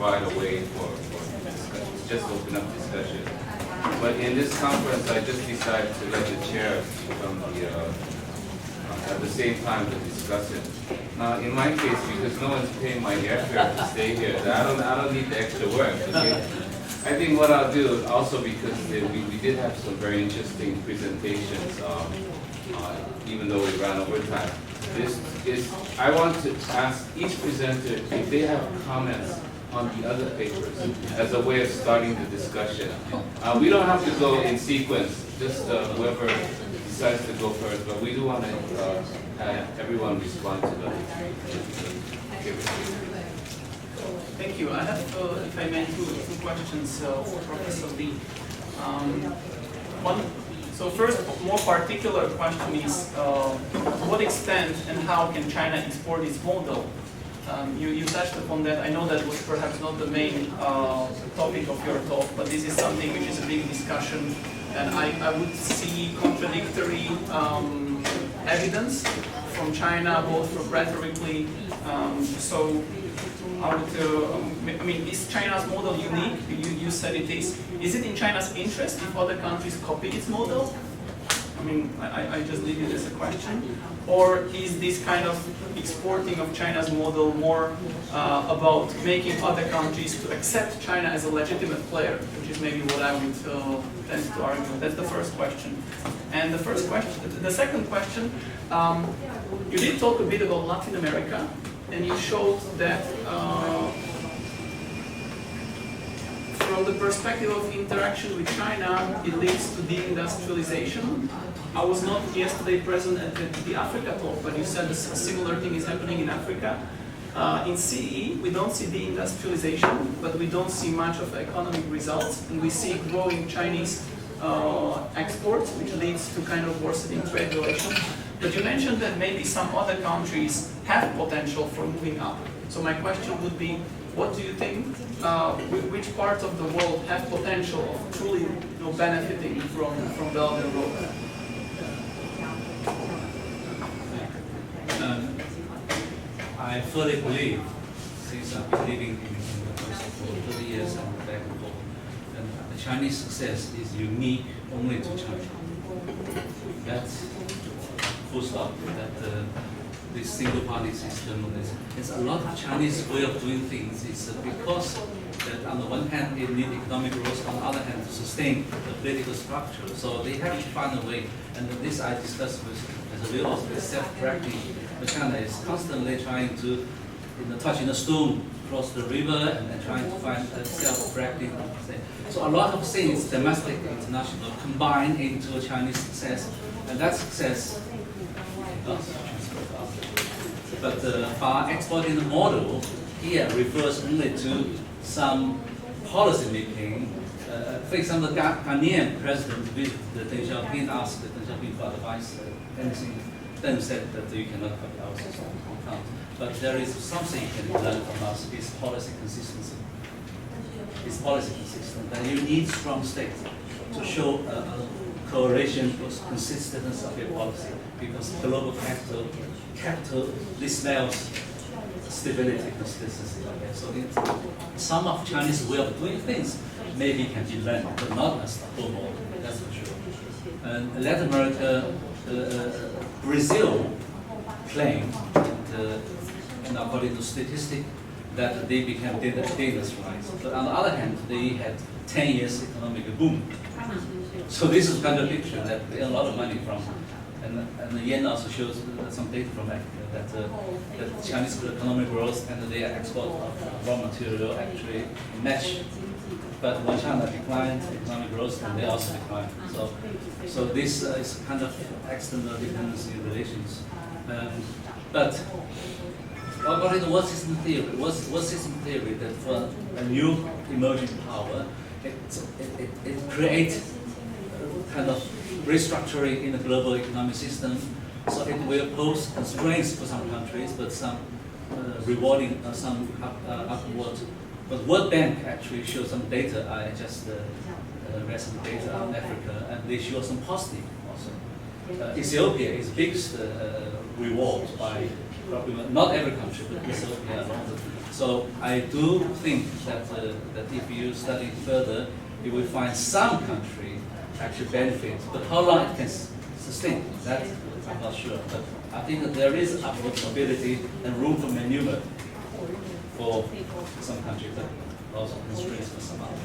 provide a way for discussion, just open up discussion. But in this conference, I just decided to let the chair from the at the same time to discuss it. Now, in my case, because no one's paying my airfare to stay here, I don't need the extra work. Okay? I think what I'll do, also because we did have some very interesting presentations, even though we ran over time. I want to ask each presenter if they have comments on the other papers as a way of starting the discussion. We don't have to go in sequence, just whoever decides to go first, but we do want to have everyone respond to the Thank you. I have, if I may, two questions for Professor Lee. So first, more particular question is, to what extent and how can China export its model? You touched upon that. I know that was perhaps not the main topic of your talk, but this is something which is a big discussion, and I would see contradictory evidence from China, both rhetorically. So I mean, is China's model unique? You said it is. Is it in China's interest if other countries copy its model? I mean, I just leave it as a question. Or is this kind of exporting of China's model more about making other countries to accept China as a legitimate player, which is maybe what I would tend to argue. That's the first question. And the second question, you did talk a bit about Latin America, and you showed that from the perspective of interaction with China, it leads to deindustrialization. I was not yesterday present at the Africa talk, but you said a similar thing is happening in Africa. In CE, we don't see deindustrialization, but we don't see much of economic results, and we see growing Chinese exports, which leads to kind of worsening trade relations. But you mentioned that maybe some other countries have potential for moving up. So my question would be, what do you think, which parts of the world have potential of truly benefiting from Belt and Road? I fully believe, since I've been living in the West for 30 years and back and forth, and the Chinese success is unique only to China. That's full stop. That this single party system, there's a lot of Chinese way of doing things. It's because that on the one hand they need economic growth, on the other hand to sustain the political structure. So they have to find a way, and this I discussed with as a result of self-correcting. China is constantly trying to touch the stone across the river and trying to find a self-correcting thing. So a lot of things, domestic, international, combined into Chinese success, and that success but by exporting the model here refers only to some policy making. For example, the Ghanaian president visited Deng Xiaoping, asked Deng Xiaoping for advice, anything. Then said that you cannot copy our system. But there is something you can learn from us, is policy consistency. It's policy consistent, and you need strong states to show a correlation with consistency of your policy, because global capital displays stability, consistency. Okay? So some of Chinese way of doing things maybe can be learned, but not as the whole model, that's for sure. And Latin America, Brazil claimed, and according to statistics, that they became deindustrialized. But on the other hand, they had 10 years economic boom. So this is kind of picture that they earn a lot of money from. And Yen also shows some data from Africa that Chinese economic growth and their export of raw material actually match. But when China declined economic growth, and they also declined. So this is kind of external dependency relations. But according to what system theory, that for a new emerging power, it creates kind of restructuring in the global economic system. So it will pose constraints for some countries, but some rewarding, some upward. But World Bank actually showed some data. I just read some data on Africa, and they show some positive also. Ethiopia is biggest reward by probably not every country, but Ethiopia among the So I do think that that if you study further, you will find some country actually benefit. But how long it can sustain, that I'm not sure. But I think that there is upward mobility and room for maneuver for some countries, but also constraints for some others.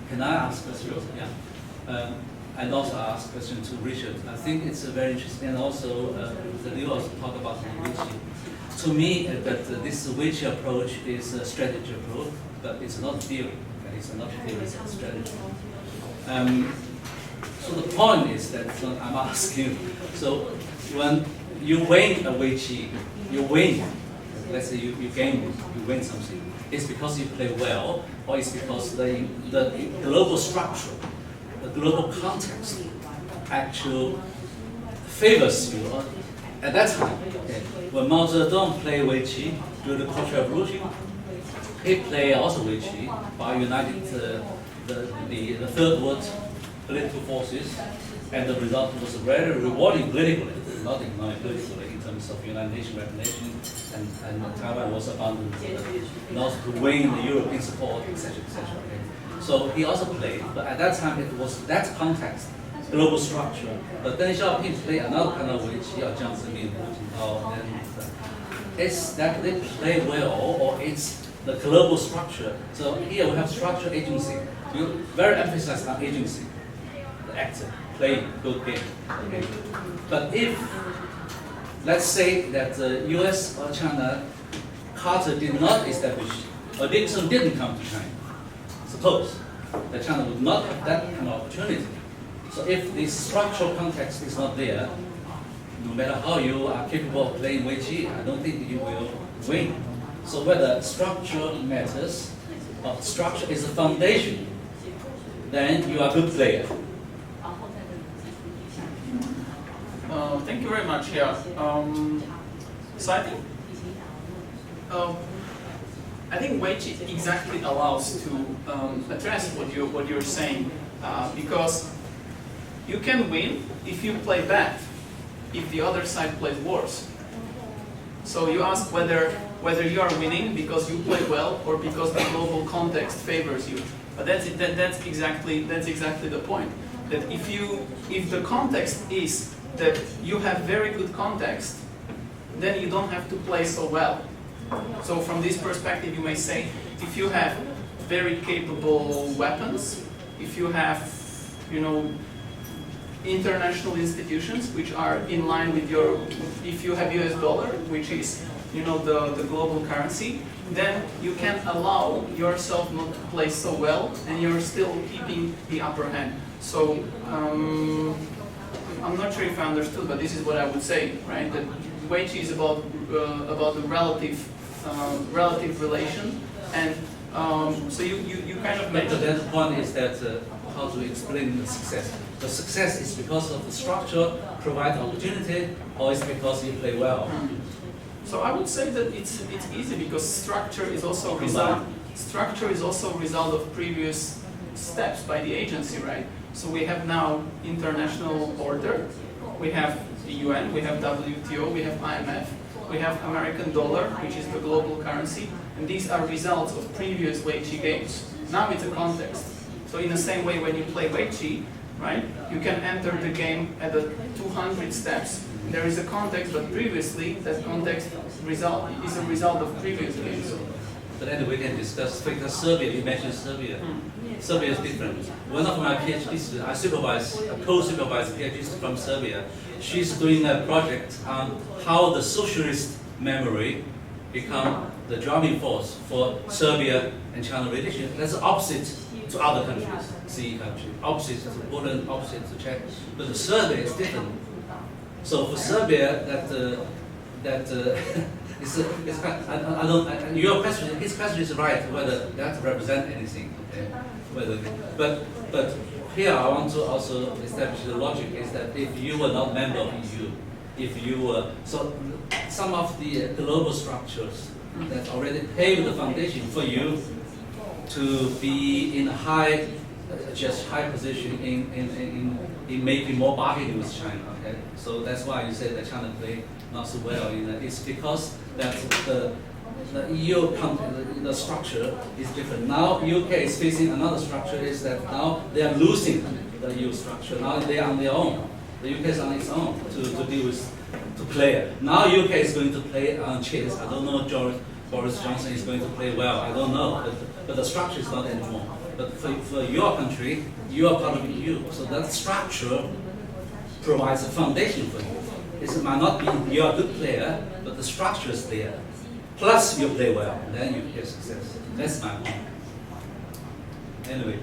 Can I ask a question? Yeah. And also ask a question to Richard. I think it's very interesting, and also that you also talk about Weiqi. To me, that this Weiqi approach is a strategy approach, but it's not theory. Okay? It's not theory, it's a strategy. So the point is that I'm asking, so when you win a Weiqi, you win. Let's say you win something. It's because you play well, or it's because the global structure, the global context, actually favors you. At that time, okay, when Mao Zedong played Weiqi during the Cultural Revolution, he played also Weiqi by uniting the Third World political forces, and the result was very rewarding politically, not economically, politically, in terms of United Nations recognition, and Taiwan was abandoned, and also to win the European support, etc., etc. Okay. So he also played, but at that time it was that context, global structure. But then Xiaoping played another kind of Weiqi, or Jiang Zemin, it's that they play well, or it's the global structure. So here we have structure agency. We very emphasize on agency, the actor playing good game. Okay. But if, let's say that the US or China, Carter did not establish, or Nixon didn't come to China, suppose that China would not have that kind of opportunity. So if the structural context is not there, no matter how you are capable of playing Weiqi, I don't think you will win. So whether structure matters, or structure is the foundation, then you are a good player. Thank you very much. Yeah. So I think Weiqi exactly allows to address what you're saying, because you can win if you play bad, if the other side plays worse. So you ask whether you are winning because you play well or because the global context favors you. But that's exactly the point. That if the context is that you have very good context, then you don't have to play so well. So from this perspective, you may say, if you have very capable weapons, if you have, international institutions which are in line with if you have US dollar, which is, the global currency, then you can allow yourself not to play so well, and you're still keeping the upper hand. So I'm not sure if I understood, but this is what I would say, right? That Weiqi is about the relative relation, and so you kind of But the point is that how to explain the success. The success is because of the structure provide opportunity, or it's because you play well. So I would say that it's easy because structure is also a result of previous steps by the agency, right? So we have now international order, we have the UN, we have WTO, we have IMF, we have American dollar, which is the global currency, and these are results of previous Weiqi games. Now it's a context. So in the same way, when you play Weiqi, right, you can enter the game at the 200 steps. There is a context, but previously that context is a result of previous games. But then we can discuss, for example, Serbia, you mentioned Serbia. Serbia is different. One of my PhD students, I co-supervise a PhD student from Serbia. She's doing a project on how the socialist memory become the driving force for Serbia and China relations. That's opposite to other countries, CE countries, opposite to Poland, opposite to Czech. But the Serbia is different. So for Serbia, his question is right, whether that represents anything. Okay? But here I want to also establish the logic is that if you were not member of EU, if you were, so some of the global structures that already paved the foundation for you to be in a high position in making more bargaining with China. Okay, so that's why you say that China play not so well. It's because that the EU country, the structure is different. Now UK is facing another structure, is that now they are losing the EU structure. Now they are on their own. The UK is on its own to deal with, to play. Now UK is going to play on chess. I don't know Boris Johnson is going to play well. I don't know, but the structure is not anymore. But for your country, you are part of the EU, so that structure provides a foundation for you. It might not be you're a good player, but the structure is there. Plus you play well, then you get success. That's my point. Anyway,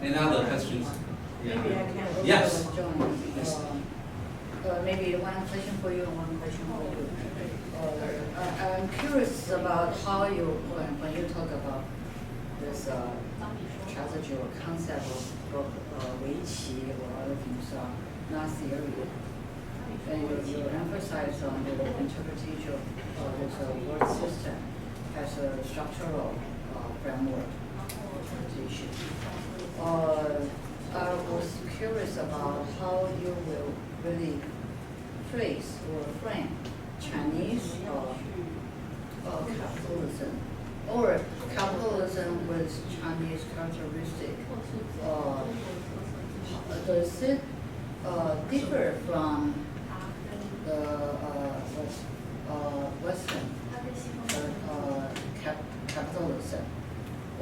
any other questions? Maybe I can also Yes. join. Yes. Maybe one question for you and one question for you. I'm curious about how you, when you talk about this strategy or concept of Weiqi or other things, not theory, and you emphasize on the interpretation of this word system as a structural framework interpretation. I was curious about how you will really place or frame Chinese capitalism or capitalism with Chinese characteristic. Does it differ from the Western capitalism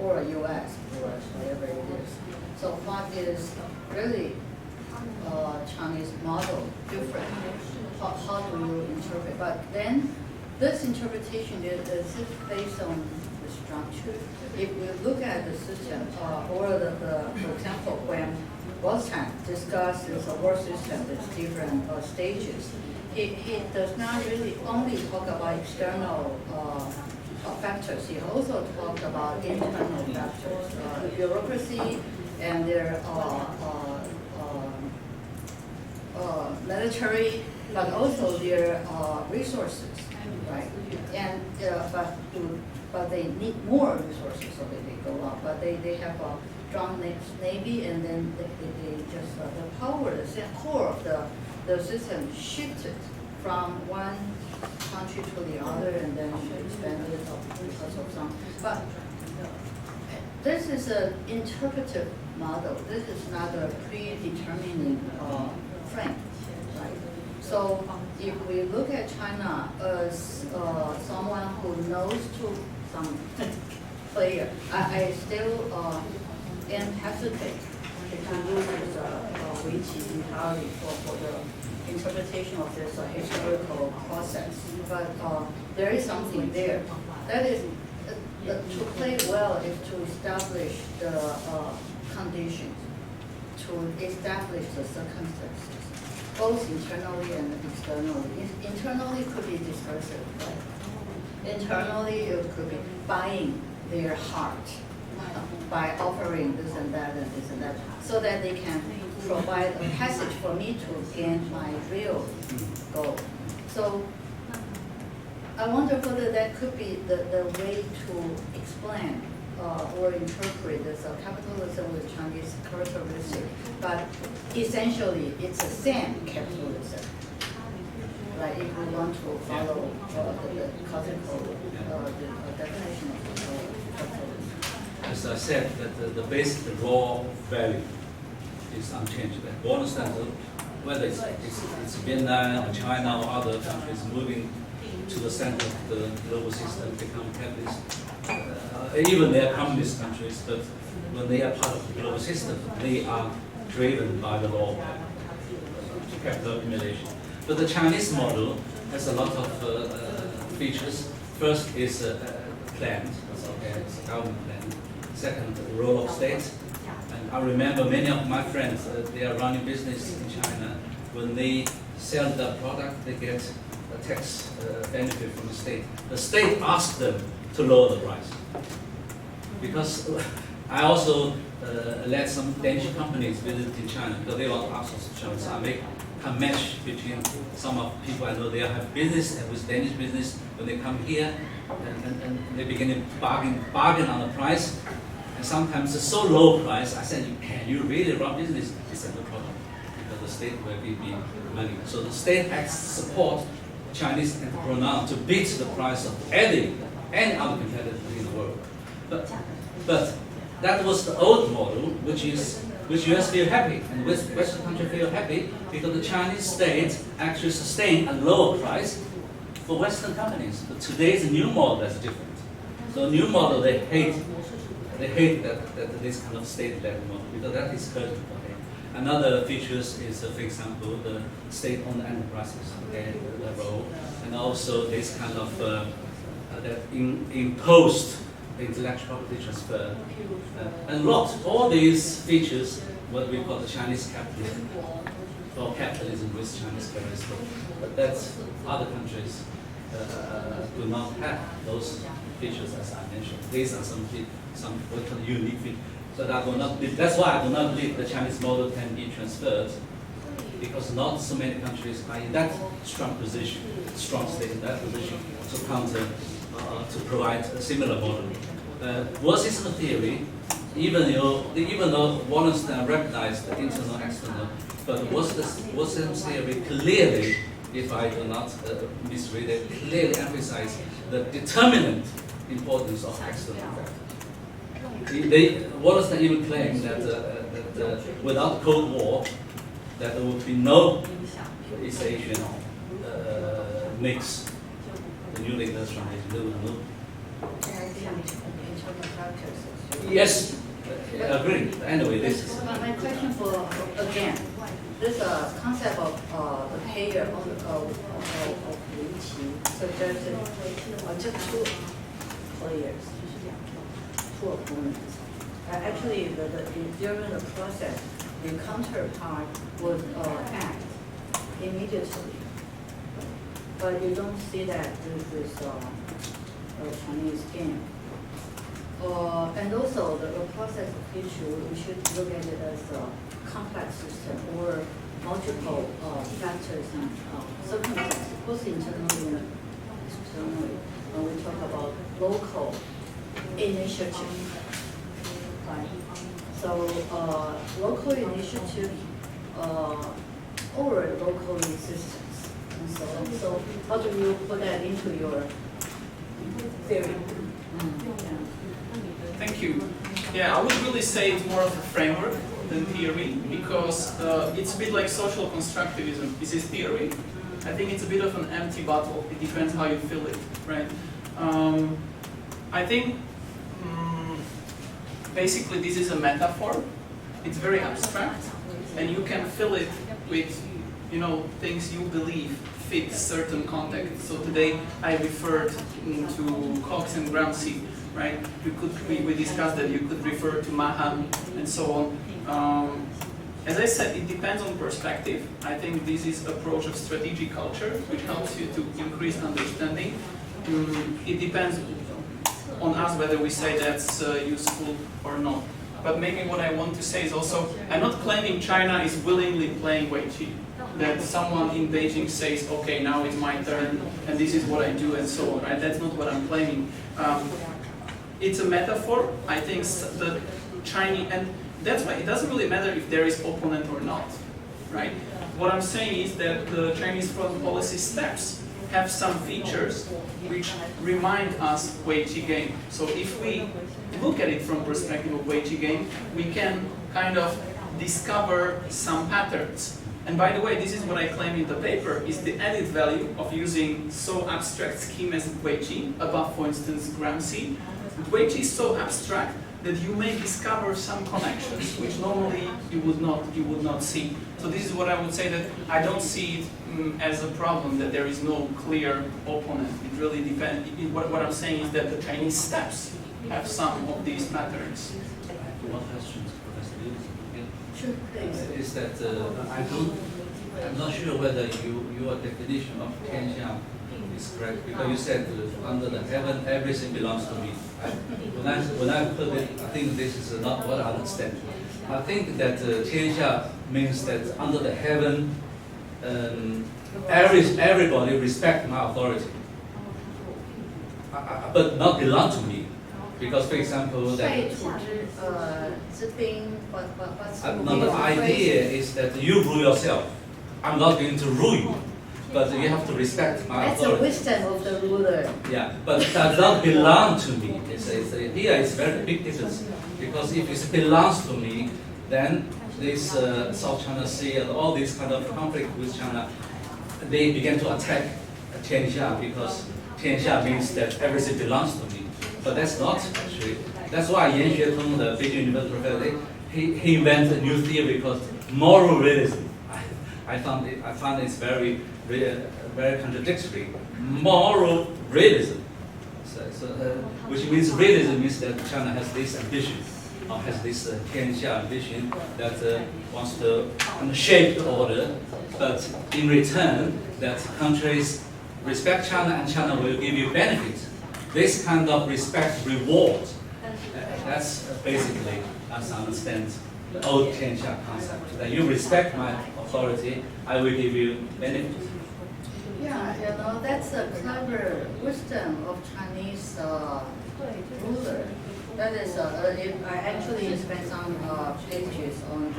or US or whatever it is? So what is really Chinese model different? How do you interpret? But then this interpretation is it based on the structure? If we look at the system or for example, when Wolfgang discussed this world system, its different stages, he does not really only talk about external factors. He also talked about internal factors, the bureaucracy and their military, but also their resources, right? And but they need more resources, so they go up. But they have a strong navy, and then they just the power, the core of the system shifted from one country to the other, and then expanded because of some. But this is an interpretive model. This is not a predetermining frame, right? So if we look at China as someone who knows to some player, I still am hesitate to use this Weiqi entirely for the interpretation of this historical process. But there is something there. That is, to play well is to establish the conditions, to establish the circumstances, both internally and externally. Internally could be discursive, right? Internally it could be buying their heart by offering this and that and this and that, so that they can provide a passage for me to gain my real goal. So I wonder whether that could be the way to explain or interpret this capitalism with Chinese characteristic, but essentially it's the same capitalism. Like if we want to follow the classical definition of capitalism. As I said, that the basic raw value is unchanged. We understand whether it's Vietnam or China or other countries moving to the center of the global system, become capitalist. Even they are communist countries, but when they are part of the global system, they are driven by the law of capital accumulation. But the Chinese model has a lot of features. First is planned, it's a government plan. Second, the role of state. And I remember many of my friends, they are running business in China. When they sell their product, they get a tax benefit from the state. The state asks them to lower the price. Because I also let some Danish companies visit in China because they want to outsource to China. So I make a match between some of the people I know they have business and with Danish business. When they come here and they begin to bargain on the price, and sometimes it's so low price. I said, can you really run business? They said, no problem, because the state will be money. So the state has to support Chinese entrepreneurs to beat the price of any any other competitor in the world. But that was the old model, which US feel happy, and Western countries feel happy because the Chinese state actually sustained a lower price for Western companies. But today's new model is different. So new model they hate that this kind of state-led model because that is hurting for them. Another features is, for example, the state-owned enterprises, okay, the role, and also this kind of that imposed intellectual property transfer, and all these features, what we call the Chinese capitalism, or capitalism with Chinese capitalism, but that other countries do not have those features as I mentioned. These are some unique features. So that's why I do not believe the Chinese model can be transferred, because not so many countries are in that strong position, strong state in that position to counter, to provide a similar model. Worst-system theory, even though Wallenstein recognized the internal, external, but worst-system theory clearly, if I do not misread it, clearly emphasizes the determinant importance of external factors. Wallenstein even claimed that without the Cold War, that there would be no East Asian mix, the new industrial mix. Yes, agree. Anyway, this is. My question for again, this concept of the payer of Weiqi suggested just two players, two opponents. Actually, during the process, the counterpart would act immediately, but you don't see that this is a Chinese game. And also the process of issue, we should look at it as a complex system or multiple factors and circumstances, both internally and externally. When we talk about local initiative, right? So local initiative or local resistance and so on. So how do you put that into your theory? Thank you. Yeah, I would really say it's more of a framework than theory, because it's a bit like social constructivism. This is theory. I think it's a bit of an empty bottle. It depends how you fill it, right? I think basically this is a metaphor. It's very abstract, and you can fill it with, things you believe fit certain context. So today I referred to Cox and Gramsci, right? We discussed that you could refer to Mahan and so on. As I said, it depends on perspective. I think this is approach of strategic culture, which helps you to increase understanding. It depends on us whether we say that's useful or not. But maybe what I want to say is also, I'm not claiming China is willingly playing Weiqi. That someone in Beijing says, okay, now it's my turn, and this is what I do, and so on, right? That's not what I'm claiming. It's a metaphor. I think the Chinese, and that's why it doesn't really matter if there is opponent or not, right? What I'm saying is that the Chinese foreign policy steps have some features which remind us Weiqi game. So if we look at it from perspective of Weiqi game, we can kind of discover some patterns. And by the way, this is what I claim in the paper, is the added value of using so abstract scheme as Weiqi, above, for instance, Gramsci. Weiqi is so abstract that you may discover some connections which normally you would not see. So this is what I would say, that I don't see it as a problem that there is no clear opponent. It really depends. What I'm saying is that the Chinese steps have some of these patterns. One question, Professor Liu. Sure, please. Is that I'm not sure whether your definition of Tianxia is correct, because you said under the heaven everything belongs to me. When I put it, I think this is not what I understand. I think that Tianxia means that under the heaven, everybody respect my authority, but not belong to me. Because, for example, that the idea is that you rule yourself. I'm not going to rule you. but you have to respect my That's the authority. wisdom of the ruler. Yeah, but does not belong to me. Here is very big difference, because if it belongs to me, then this South China Sea and all this kind of conflict with China, they began to attack Tianxia, because Tianxia means that everything belongs to me. But that's not actually. That's why Yan Xuetong, the Beijing University professor, he invented a new theory called moral realism. I found it's very contradictory. Moral realism, which means realism means that China has this ambition, or has this Tianxia ambition that wants to shape the order, but in return, that countries respect China and China will give you benefits. This kind of respect reward, that's basically, as I understand, the old Tianxia concept, that you respect my authority, I will give you benefits. Yeah, you know, that's a clever wisdom of Chinese ruler. That is, I actually spent some pages on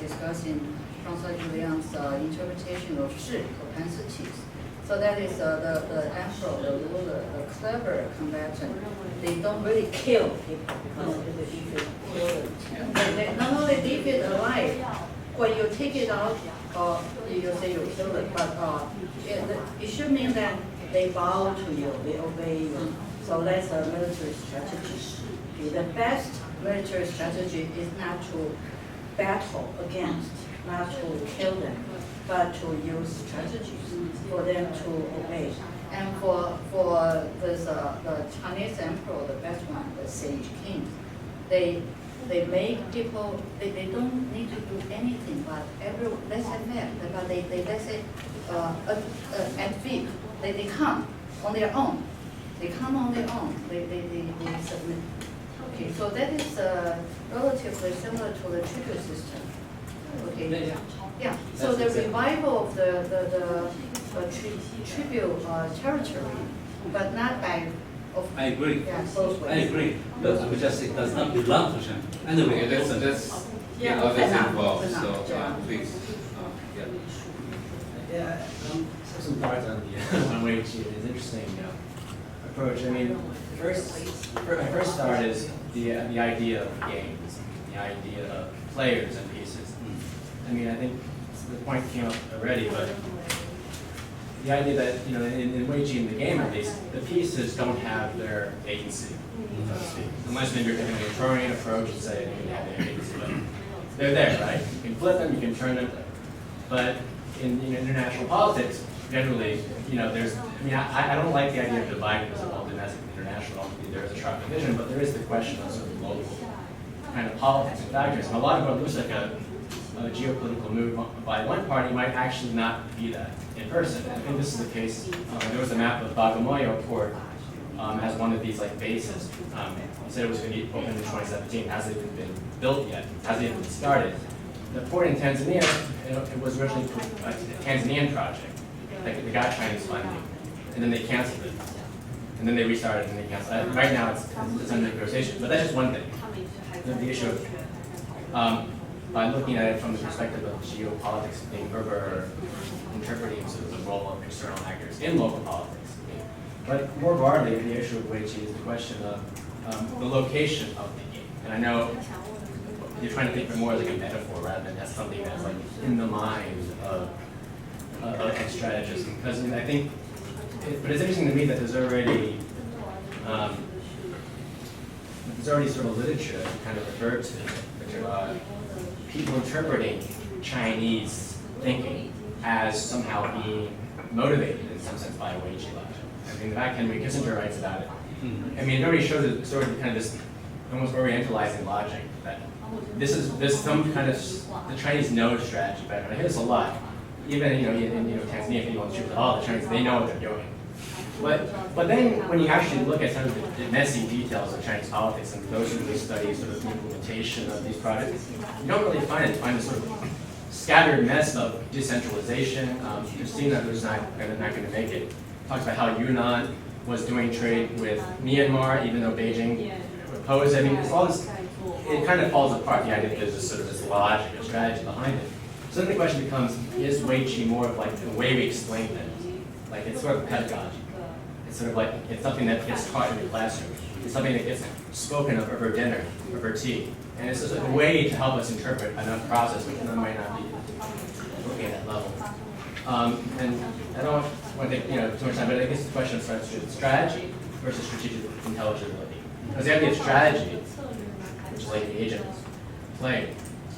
discussing François Julian's interpretation of Shi, propensities. So that is the emperor, the ruler, the clever combatant. They don't really kill people because if you kill them. They not only leave it alive, when you take it out, you say you kill it, but it should mean that they bow to you, they obey you. So that's a military strategy. Okay, the best military strategy is not to battle against, not to kill them, but to use strategies for them to obey. And for this the Chinese emperor, the best one, the sage king, they make people, they don't need to do anything, but let's admit, but they let's say at feet, they come on their own. They come on their own. They submit. Okay, so that is relatively similar to the tribute system. Okay. Yeah. So the revival of the tribute territory, but not by. I agree. Yeah, both ways. I agree. But we just say it does not belong to China. Anyway, Okay, that's Yeah, others for now, involved, for now, so yeah. please. Yeah. Yeah, some thoughts on the on Weiqi. It's interesting approach. I mean, my first thought is the idea of games, the idea of players and pieces. I mean, I think the point came up already, but the idea that in Weiqi, in the game at least, the pieces don't have their agency, so to speak. Unless maybe you're taking a Victorian approach and say they can have their agency, but they're there, right? You can flip them, you can turn them. But in international politics, generally, there's. I mean, I don't like the idea of dividing this all domestic and international. Obviously, there is a sharp division, but there is the question of sort of local kind of politics and factors. And a lot of what looks like a geopolitical move by one party might actually not be that in person. I think this is the case. There was a map of Bagamoyo port as one of these like bases. He said it was going to be opened in 2017. Hasn't even been built yet. Hasn't even been started. The port in Tanzania, it was originally a Tanzanian project. Like they got Chinese funding, and then they canceled it, and then they restarted and they canceled it. Right now it's under negotiation, but that's just one thing. The issue of by looking at it from the perspective of geopolitics, being Berber interpreting sort of the role of external actors in local politics. But more broadly, the issue of Weiqi is the question of the location of the game. And I know you're trying to think of it more as like a metaphor rather than as something that's like in the mind of strategists. Because I mean, I think, but it's interesting to me that there's already sort of literature that kind of referred to, which are people interpreting Chinese thinking as somehow being motivated in some sense by Weiqi logic. I mean, the fact Henry Kissinger writes about it. I mean, it already shows it sort of kind of this almost orientalizing logic that this some kind of the Chinese know strategy better. And I hear this a lot. Even in Tanzania, if you want to choose at all, the Chinese they know what they're doing. But then when you actually look at some of the messy details of Chinese politics and those who really study sort of the implementation of these projects, you don't really find it. You find this sort of scattered mess of decentralization. Christina, who's not going to make it, talks about how Yunnan was doing trade with Myanmar, even though Beijing opposed. I mean, it's all this. It kind of falls apart. The idea that there's sort of this logic or strategy behind it. So then the question becomes: is Weiqi more of like the way we explain things? Like it's sort of pedagogy. It's sort of like, it's something that gets taught in the classroom. It's something that gets spoken of over dinner, over tea. And it's just a way to help us interpret enough process, which might not be looking at that level. And I don't want to take too much time, but I guess the question starts with strategy versus strategic intelligibility. Because you have to get strategy, which is like the agent playing,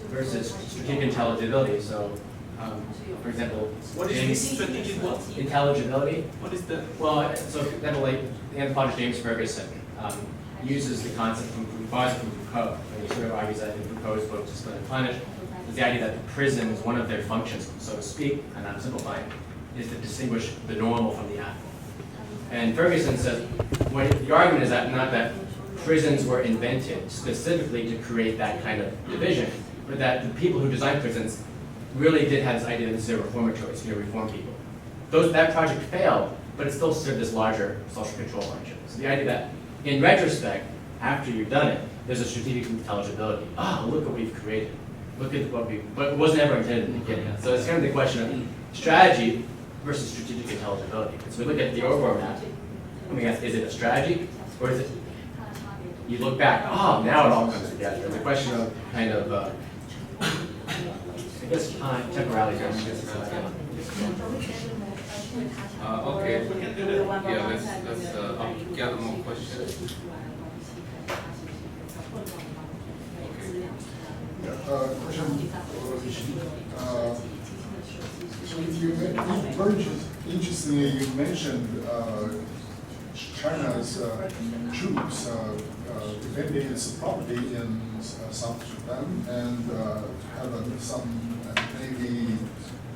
versus strategic intelligibility. So, for example, What is this strategic what? intelligibility? What is the? Well, so for example, like the anthropologist James Ferguson uses the concept from Foucault, and he sort of argues that in Foucault's book, Just Another Planet, is the idea that the prisons, one of their functions, so to speak, and I'm simplifying, is to distinguish the normal from the abnormal. And Ferguson says, well, the argument is that not that prisons were invented specifically to create that kind of division, but that the people who designed prisons really did have this idea that this is a reformatory, it's going to reform people. That project failed, but it still served this larger social control function. So the idea that, in retrospect, after you've done it, there's a strategic intelligibility. Oh, look what we've created. Look at what but it wasn't ever intended in the beginning. So it's kind of the question of strategy versus strategic intelligibility. So we look at the OBOR map, and we ask, is it a strategy, or is it, you look back, oh, now it all comes together. The question of kind of, I guess, temporality. Okay. Yeah, let's gather more questions. Question so very interestingly, you mentioned China's troops defending its property in South Sudan and have some Navy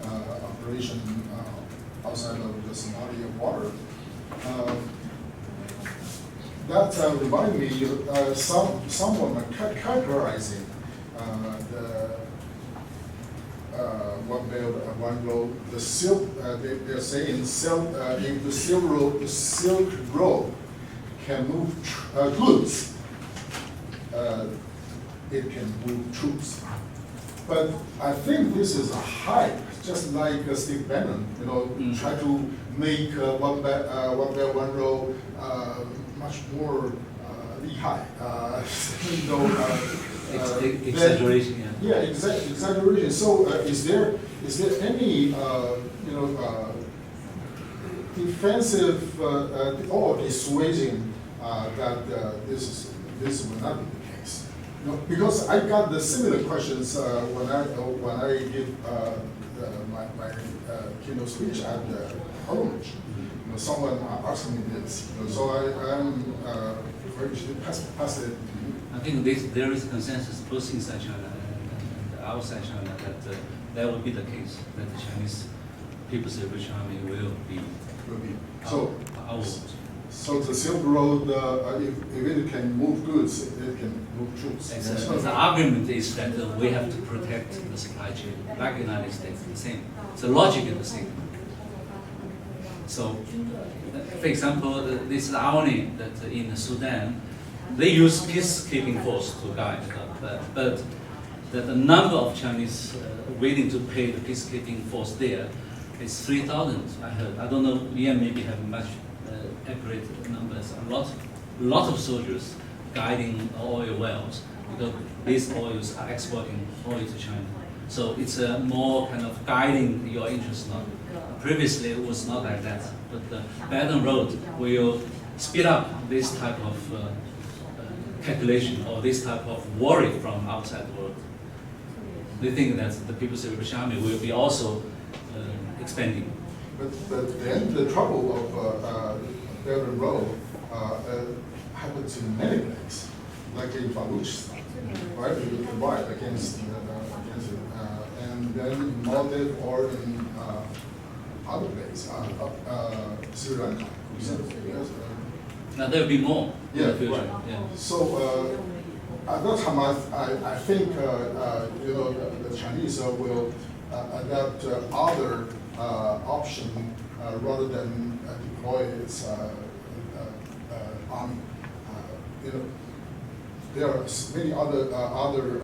operation outside of the Somalia water. That reminded me someone characterizing One Belt, One Road. The Silk, they're saying if the Silk Road can move goods, it can move troops. But I think this is a hype, just like Steve Bannon, try to make One Belt, One Road much more high. Exaggeration, yeah. Yeah, exaggeration. So, is there any defensive or dissuasion that this will not be the case? Because I got the similar questions when I give my keynote speech at the college. Someone asked me this, so I'm very pass it. I think there is a consensus both inside China and outside China that that will be the case, that the Chinese People's Liberation Army will be outward. So the Silk Road, if it can move goods, it can move troops. Exactly. The argument is that we have to protect the supply chain, like the United States, the same. The logic is the same. So, for example, this is the irony that in Sudan, they use peacekeeping force to guide, but the number of Chinese willing to pay the peacekeeping force there is 3,000. I heard. I don't know. Ian maybe have much accurate numbers. A lot of soldiers guiding oil wells because these oils are exporting oil to China. So it's more kind of guiding your interest now. Previously it was not like that, but the Belt and Road will speed up this type of calculation or this type of worry from outside the world. They think that the People's Liberation Army will be also expanding. But then the trouble of Belt and Road happens in many places, like in Baluchistan, right? You divide against it, and then in Maldives or in other places, Sri Lanka. Now there will be more in the Yeah, future. right. Yeah. So at that time, I think the Chinese will adapt other option rather than deploy its army. There are many other